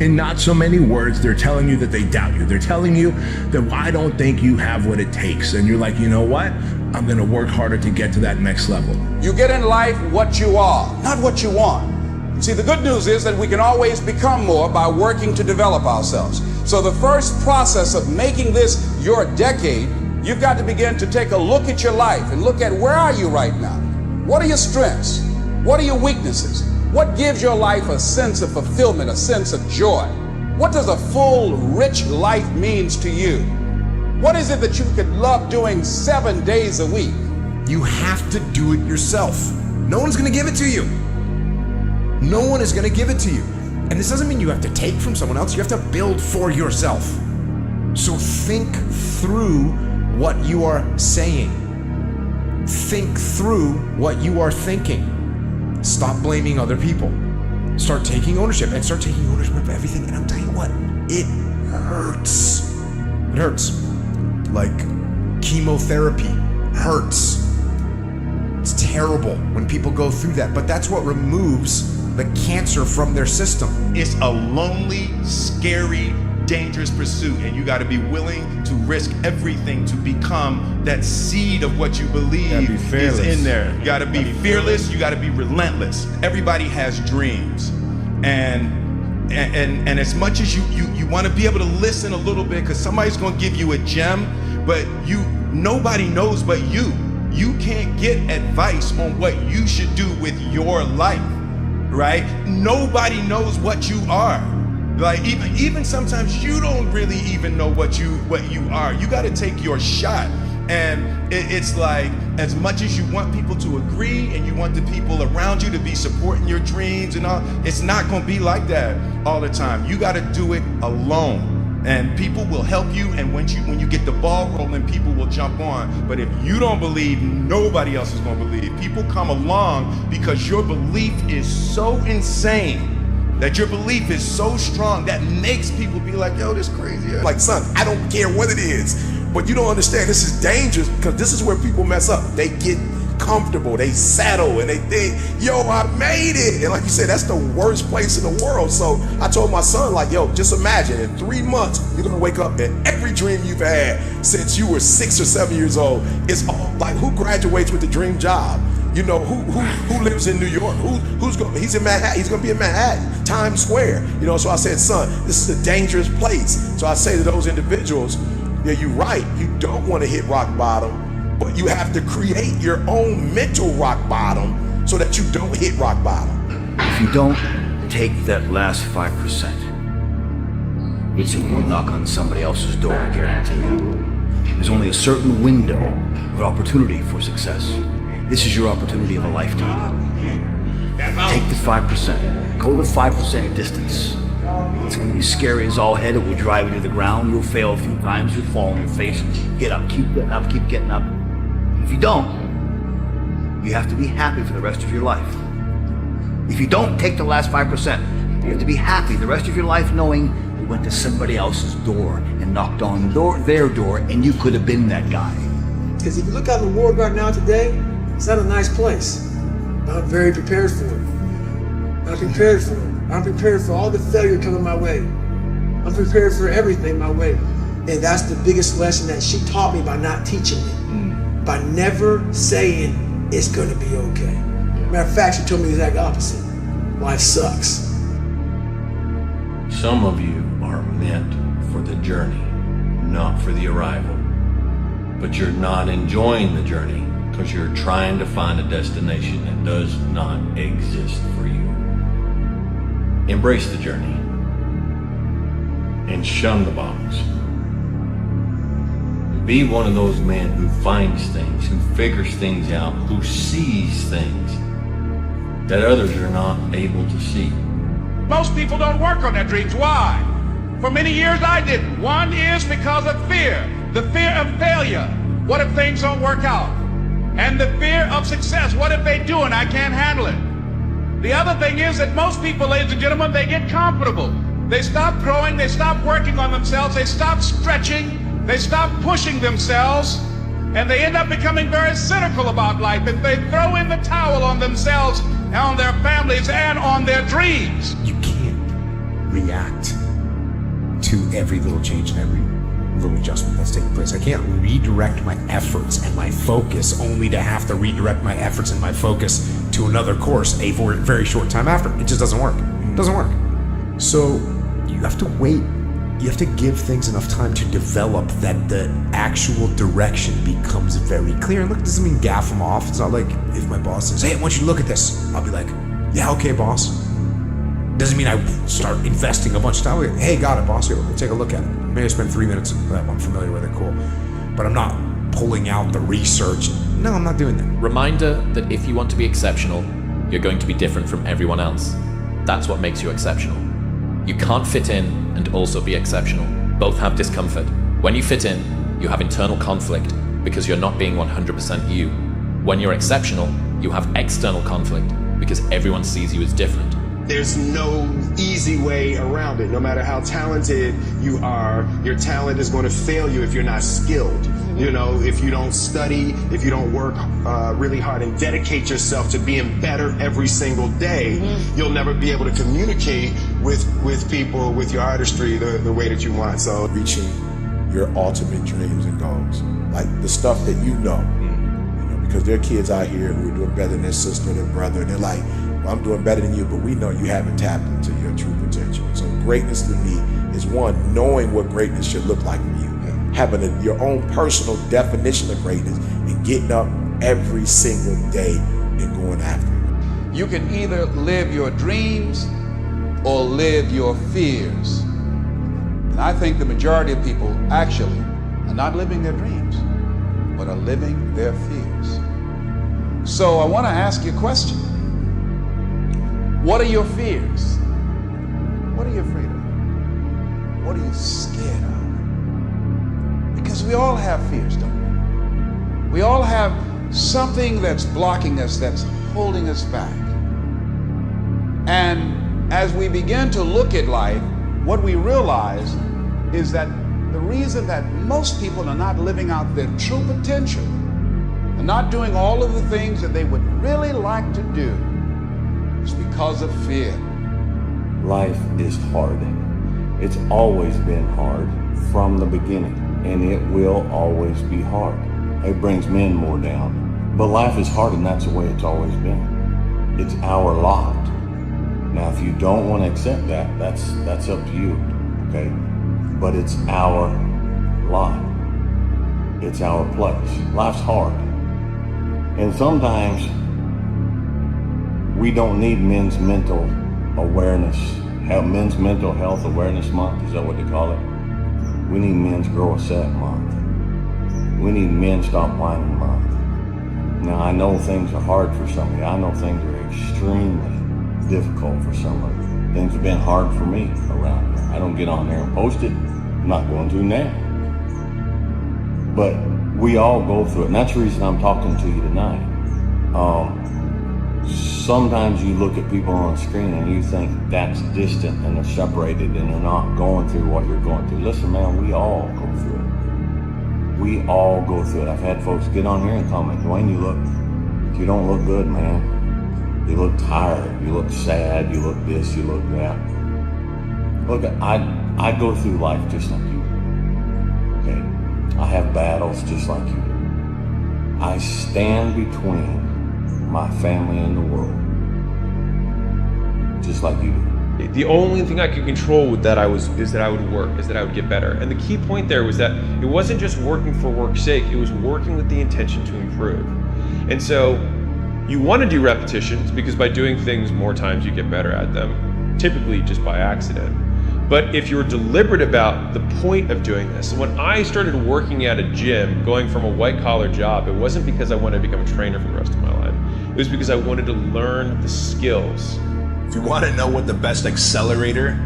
In not so many words, they're telling you that they doubt you. They're telling you that, well, I don't think you have what it takes. And you're like, you know what? I'm gonna work harder to get to that next level. You get in life what you are, not what you want. See, the good news is that we can always become more by working to develop ourselves. So the first process of making this your decade, you've got to begin to take a look at your life and look at where are you right now? What are your strengths? What are your weaknesses? What gives your life a sense of fulfillment, a sense of joy? What does a full, rich life means to you? What is it that you could love doing 7 days a week? You have to do it yourself. No one's gonna give it to you. No one is gonna give it to you. And this doesn't mean you have to take from someone else. You have to build for yourself. So think through what you are saying. Think through what you are thinking. Stop blaming other people. Start taking ownership, and start taking ownership of everything. And I'll tell you what, it hurts. It hurts. Like chemotherapy hurts. It's terrible when people go through that, but that's what removes the cancer from their system. It's a lonely, scary, dangerous pursuit, and you got to be willing to risk everything to become that seed of what you believe is in there. You got to be fearless. You got to be relentless. Everybody has dreams, and as much as you want to be able to listen a little bit, because somebody's going to give you a gem, but nobody knows but you. You can't get advice on what you should do with your life, right? Nobody knows what you are. Like even sometimes you don't really even know what you are. You got to take your shot. And it's like, as much as you want people to agree and you want the people around you to be supporting your dreams and all, it's not going to be like that all the time. You got to do it alone. And people will help you, and when you get the ball rolling, people will jump on. But if you don't believe, nobody else is going to believe. People come along because your belief is so insane, that your belief is so strong, that makes people be like, yo, this crazy. Like, son, I don't care what it is, but you don't understand this is dangerous, because this is where people mess up. They get comfortable, they settle, and they think, yo, I made it. And like you said, that's the worst place in the world. So I told my son, like, yo, just imagine in 3 months, you're gonna wake up and every dream you've had since you were 6 or 7 years old is all like, who graduates with the dream job? You know, who lives in New York? He's in Manhattan. He's gonna be in Manhattan, Times Square. You know, so I said, son, this is a dangerous place. So I say to those individuals, yeah, you're right. You don't want to hit rock bottom, but you have to create your own mental rock bottom so that you don't hit rock bottom. If you don't take that last 5%, it's a will knock on somebody else's door, I guarantee you. There's only a certain window of opportunity for success. This is your opportunity of a lifetime. Take the 5%. Go the 5% distance. It's going to be scary as all head. It will drive you to the ground. You'll fail a few times. You'll fall on your face. Get up. Keep getting up. Keep getting up. If you don't, you have to be happy for the rest of your life. If you don't take the last 5%, you have to be happy the rest of your life knowing you went to somebody else's door and knocked on their door, and you could have been that guy. Because if you look out in the world right now today, it's not a nice place. But I'm very prepared for it. I'm prepared for it. I'm prepared for all the failure coming my way. I'm prepared for everything my way. And that's the biggest lesson that she taught me by not teaching me. By never saying it's gonna be okay. Matter of fact, she told me the exact opposite. Life sucks. Some of you are meant for the journey, not for the arrival. But you're not enjoying the journey because you're trying to find a destination that does not exist for you. Embrace the journey and shun the box. Be one of those men who finds things, who figures things out, who sees things that others are not able to see. Most people don't work on their dreams. Why? For many years I didn't. One is because of fear. The fear of failure. What if things don't work out? and the fear of success. What if they do and I can't handle it? The other thing is that most people, ladies and gentlemen, they get comfortable. They stop growing, they stop working on themselves, they stop stretching, they stop pushing themselves, and they end up becoming very cynical about life, and they throw in the towel on themselves, on their families, and on their dreams. You can't react to every little change and every little adjustment that's taking place. I can't redirect my efforts and my focus only to have to redirect my efforts and my focus to another course a very short time after. It just doesn't work. It doesn't work. So you have to wait. You have to give things enough time to develop that the actual direction becomes very clear. And look, it doesn't mean gaff them off. It's not like if my boss says, hey, I want you to look at this. I'll be like, yeah, okay, boss. Doesn't mean I start investing a bunch of time. Hey, got it, boss. Here, we'll take a look at it. Maybe I spend 3 minutes. I'm familiar with it. Cool. But I'm not pulling out the research. No, I'm not doing that. Reminder that if you want to be exceptional, you're going to be different from everyone else. That's what makes you exceptional. You can't fit in and also be exceptional. Both have discomfort. When you fit in, you have internal conflict because you're not being 100% you. When you're exceptional, you have external conflict because everyone sees you as different. There's no easy way around it. No matter how talented you are, your talent is going to fail you if you're not skilled. You know, if you don't study, if you don't work really hard and dedicate yourself to being better every single day, you'll never be able to communicate with people, with your artistry, the way that you want. So reaching your ultimate dreams and goals, like the stuff that you know, because there are kids out here who are doing better than their sister or their brother, and they're like, well, I'm doing better than you, but we know you haven't tapped into your true potential. So greatness to me is one, knowing what greatness should look like for you, having your own personal definition of greatness, and getting up every single day and going after it. You can either live your dreams or live your fears. And I think the majority of people actually are not living their dreams, but are living their fears. So I want to ask you a question. What are your fears? What are you afraid of? What are you scared of? Because we all have fears, don't we? We all have something that's blocking us, that's holding us back. And as we begin to look at life, what we realize is that the reason that most people are not living out their true potential, and not doing all of the things that they would really like to do, is because of fear. Life is hard. It's always been hard from the beginning, and it will always be hard. It brings men more down. But life is hard, and that's the way it's always been. It's our lot. Now, if you don't want to accept that, that's up to you, okay? But it's our lot. It's our place. Life's hard. And sometimes we don't need men's mental awareness. Men's mental health awareness month, is that what they call it? We need men's grow a set month. We need men stop whining month. Now I know things are hard for some of you. I know things are extremely difficult for some of you. Things have been hard for me around here. I don't get on there and post it. I'm not going to now. But we all go through it, and that's the reason I'm talking to you tonight. Sometimes you look at people on the screen and you think that's distant and they're separated and they're not going through what you're going through. Listen, man, we all go through it. We all go through it. I've had folks get on here and comment, Dwayne, you don't look good, man. You look tired. You look sad. You look this. You look that. Look, I go through life just like you. Okay? I have battles just like you do. I stand between my family and the world, just like you do. The only thing I could control is that I would work, is that I would get better. And the key point there was that it wasn't just working for work's sake, it was working with the intention to improve. And so you want to do repetitions because by doing things more times you get better at them, typically just by accident. But if you're deliberate about the point of doing this, and when I started working at a gym, going from a white collar job, it wasn't because I wanted to become a trainer for the rest of my life. It was because I wanted to learn the skills. If you want to know what the best accelerator,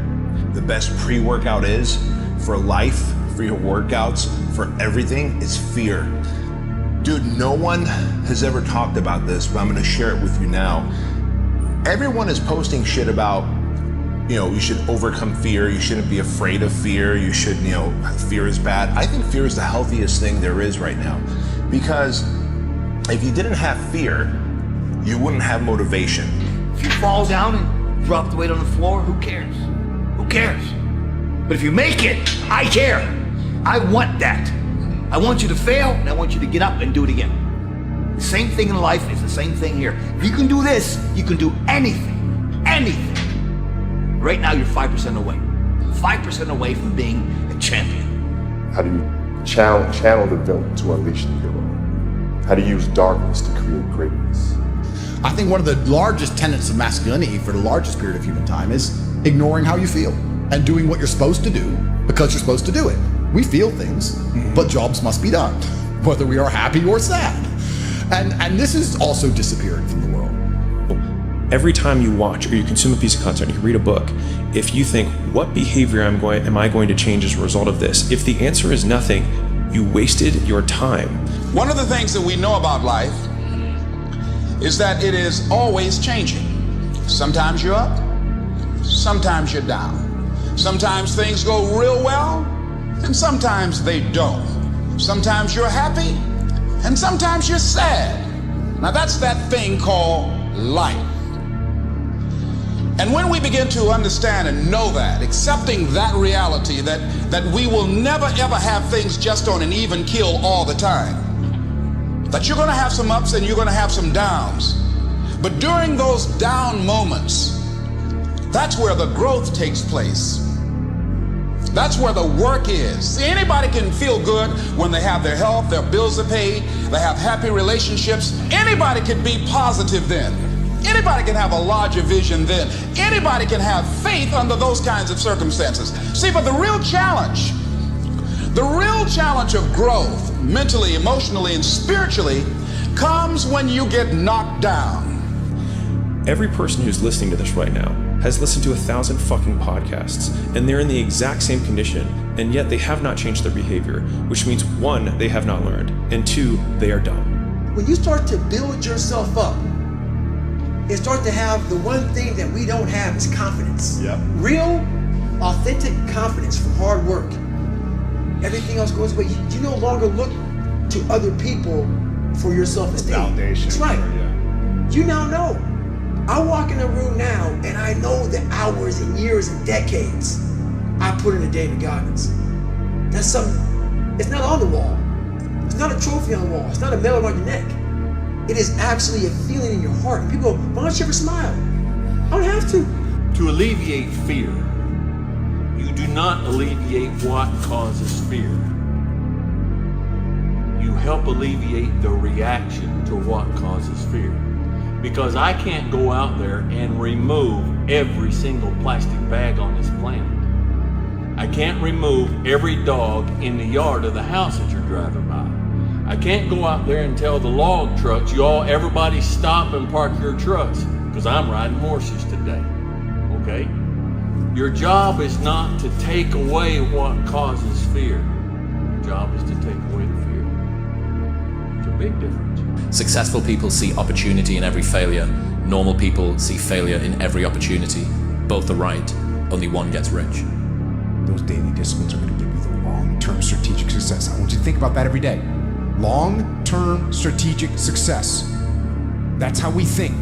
the best pre-workout is for life, for your workouts, for everything, it's fear. Dude, no one has ever talked about this, but I'm gonna share it with you now. Everyone is posting shit about, you should overcome fear, you shouldn't be afraid of fear, you should, fear is bad. I think fear is the healthiest thing there is right now. Because if you didn't have fear, you wouldn't have motivation. If you fall down and drop the weight on the floor, who cares? Who cares? But if you make it, I care. I want that. I want you to fail, and I want you to get up and do it again. The same thing in life is the same thing here. If you can do this, you can do anything. Anything. Right now, you're 5% away. 5% away from being a champion. How do you channel the villain to unleash the hero? How do you use darkness to create greatness? I think one of the largest tenets of masculinity for the largest period of human time is ignoring how you feel and doing what you're supposed to do because you're supposed to do it. We feel things, but jobs must be done, whether we are happy or sad. And this is also disappearing from the world. Every time you watch or you consume a piece of content, you read a book, if you think, what behavior am I going to change as a result of this? If the answer is nothing, you wasted your time. One of the things that we know about life is that it is always changing. Sometimes you're up, sometimes you're down. Sometimes things go real well, and sometimes they don't. Sometimes you're happy, and sometimes you're sad. Now that's that thing called life. And when we begin to understand and know that, accepting that reality that we will never ever have things just on an even keel all the time, that you're gonna have some ups and you're gonna have some downs, but during those down moments, that's where the growth takes place. That's where the work is. See, anybody can feel good when they have their health, their bills are paid, they have happy relationships. Anybody can be positive then. Anybody can have a larger vision then. Anybody can have faith under those kinds of circumstances. See, but the real challenge of growth, mentally, emotionally, and spiritually, comes when you get knocked down. Every person who's listening to this right now has listened to 1,000 fucking podcasts, and they're in the exact same condition, and yet they have not changed their behavior, which means 1, they have not learned, and 2, they are dumb. When you start to build yourself up and start to have the one thing that we don't have is confidence. Yep. Real, authentic confidence from hard work. Everything else goes away. You no longer look to other people for your self-esteem. Validation. That's right. Yeah. You now know. I walk in a room now and I know the hours and years and decades I put into David Goggins. That's something, it's not on the wall. It's not a trophy on the wall. It's not a medal on your neck. It is actually a feeling in your heart. And people go, why don't you ever smile? I don't have to. To alleviate fear, you do not alleviate what causes fear. You help alleviate the reaction to what causes fear. Because I can't go out there and remove every single plastic bag on this planet. I can't remove every dog in the yard of the house that you're driving by. I can't go out there and tell the log trucks, everybody stop and park your trucks, because I'm riding horses today, okay? Your job is not to take away what causes fear. Your job is to take away the fear. It's a big difference. Successful people see opportunity in every failure. Normal people see failure in every opportunity. Both are right. Only one gets rich. Those daily disciplines are going to give you the long-term strategic success. I want you to think about that every day. Long-term strategic success. That's how we think.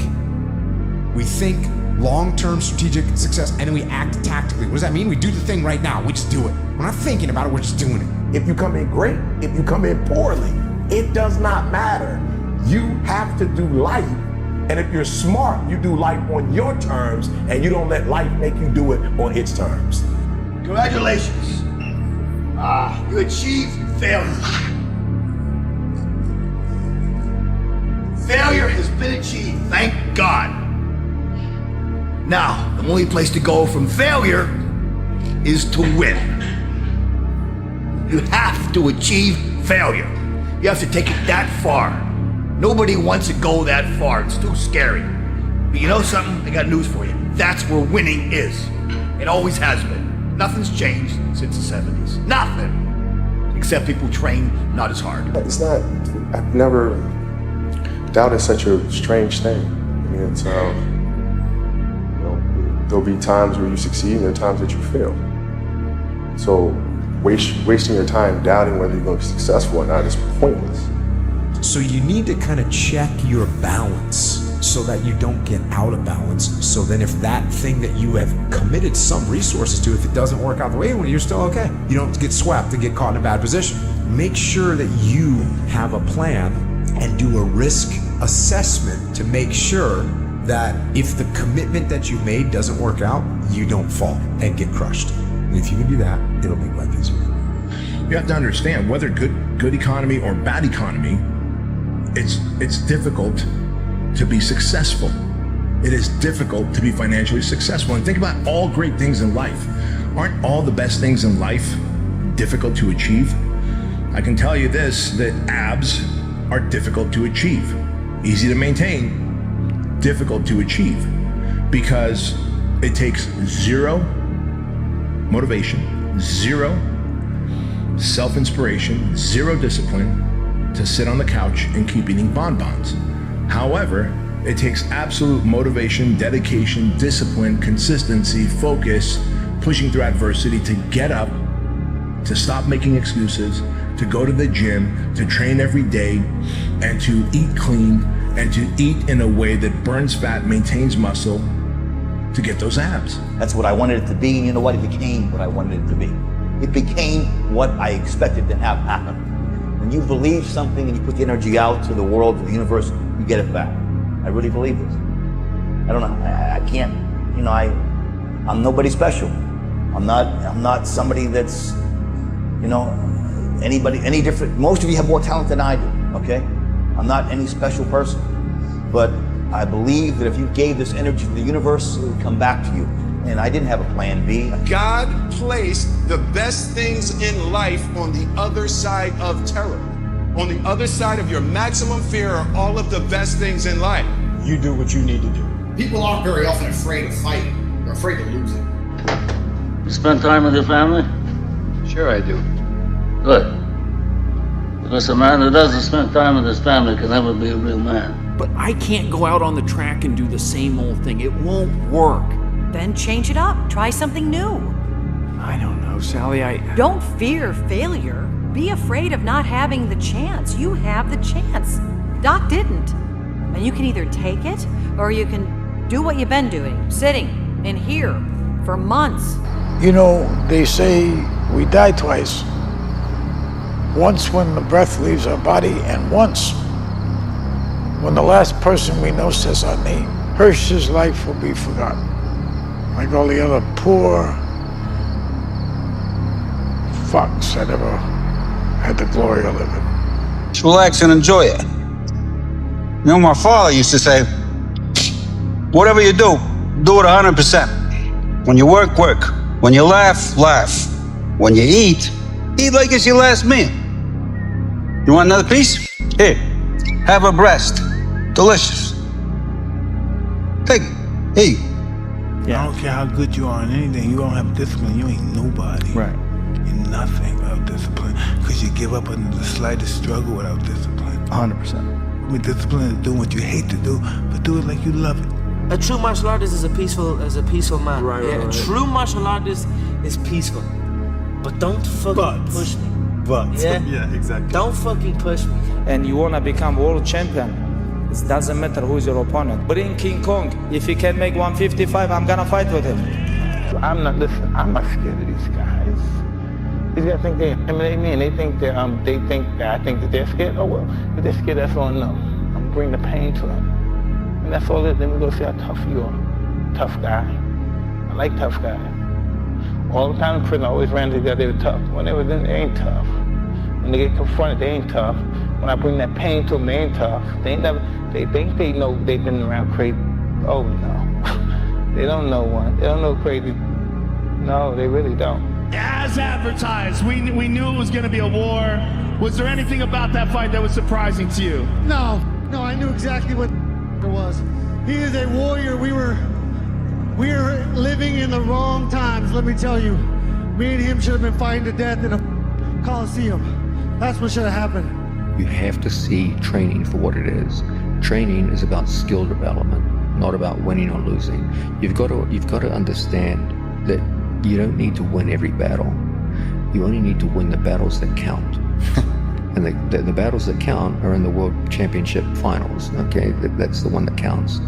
We think long-term strategic success, and then we act tactically. What does that mean? We do the thing right now. We just do it. We're not thinking about it. We're just doing it. If you come in great, if you come in poorly, it does not matter. You have to do life, and if you're smart, you do life on your terms, and you don't let life make you do it on its terms. Congratulations. You achieved failure. Failure has been achieved, thank God. Now, the only place to go from failure is to win. You have to achieve failure. You have to take it that far. Nobody wants to go that far. It's too scary. But you know something? I got news for you. That's where winning is. It always has been. Nothing's changed since the 70s. Nothing. Except people train not as hard. It's not I've never, doubt is such a strange thing. I mean, it's, there'll be times where you succeed and there are times that you fail. So wasting your time doubting whether you're going to be successful or not is pointless. So you need to kind of check your balance so that you don't get out of balance. So then if that thing that you have committed some resources to, if it doesn't work out the way you want, you're still okay. You don't get swept and get caught in a bad position. Make sure that you have a plan and do a risk assessment to make sure that if the commitment that you made doesn't work out, you don't fall and get crushed. And if you can do that, it'll make life easier. You have to understand, whether good economy or bad economy, it's difficult to be successful. It is difficult to be financially successful. And think about all great things in life. Aren't all the best things in life difficult to achieve? I can tell you this, that abs are difficult to achieve. Easy to maintain, difficult to achieve, because it takes zero motivation, zero self-inspiration, zero discipline to sit on the couch and keep eating bonbons. However, it takes absolute motivation, dedication, discipline, consistency, focus, pushing through adversity to get up, to stop making excuses, to go to the gym, to train every day, and to eat clean, and to eat in a way that burns fat, maintains muscle, to get those abs. That's what I wanted it to be, and you know what? It became what I wanted it to be. It became what I expected to have happen. When you believe something and you put the energy out to the world, to the universe, you get it back. I really believe this. I don't know, I can't, you know, I'm nobody special. I'm not somebody that's, you know, any different. Most of you have more talent than I do, okay? I'm not any special person, but I believe that if you gave this energy to the universe, it would come back to you. And I didn't have a plan B. God placed the best things in life on the other side of terror. On the other side of your maximum fear are all of the best things in life. You do what you need to do. People aren't very often afraid of fighting. They're afraid of losing. You spend time with your family? Sure I do. Good. Because a man who doesn't spend time with his family can never be a real man. But I can't go out on the track and do the same old thing. It won't work. Then change it up. Try something new. I don't know, Sally. Don't fear failure. Be afraid of not having the chance. You have the chance. Doc didn't. And you can either take it or you can do what you've been doing, sitting in here for months. You know, they say we die twice. Once when the breath leaves our body, and once when the last person we know says our name. Hirsch's life will be forgotten, like all the other poor fucks that ever had the glory of living. Just relax and enjoy it. You know, my father used to say, whatever you do it 100%. When you work, work. When you laugh, laugh. When you eat like it's your last meal. You want another piece? Here, have a breast. Delicious. Take it. Here. I don't care how good you are in anything, you don't have discipline, you ain't nobody. Right. You're nothing without discipline, because you give up under the slightest struggle without discipline. 100%. I mean, discipline is doing what you hate to do, but do it like you love it. A true martial artist is a peaceful man. Right. A true martial artist is peaceful. But don't fucking push me. Yeah, exactly. Don't fucking push me. And you wanna become world champion, it doesn't matter who's your opponent. Bring King Kong. If he can make 155, I'm gonna fight with him. I'm not scared of these guys. These guys think they intimidate me, and they think that I think that they're scared. Oh well, if they're scared, that's all I know. I'm gonna bring the pain to them, and that's all it is. Then we go see how tough you are. Tough guy. I like tough guys. All the time in prison, I always ran to the guys they were tough. When they was in, they ain't tough. When they get confronted, they ain't tough. When I bring that pain to them, they ain't tough. They think they know they've been around crazy. Oh no. They don't know one. They don't know crazy. No, they really don't. As advertised, we knew it was going to be a war. Was there anything about that fight that was surprising to you? No, I knew exactly what it was. He is a warrior. We were living in the wrong times, let me tell you. Me and him should have been fighting to death in a Coliseum. That's what should have happened. You have to see training for what it is. Training is about skill development, not about winning or losing. You've got to understand that you don't need to win every battle. You only need to win the battles that count. And the battles that count are in the World Championship finals, okay? That's the one that counts.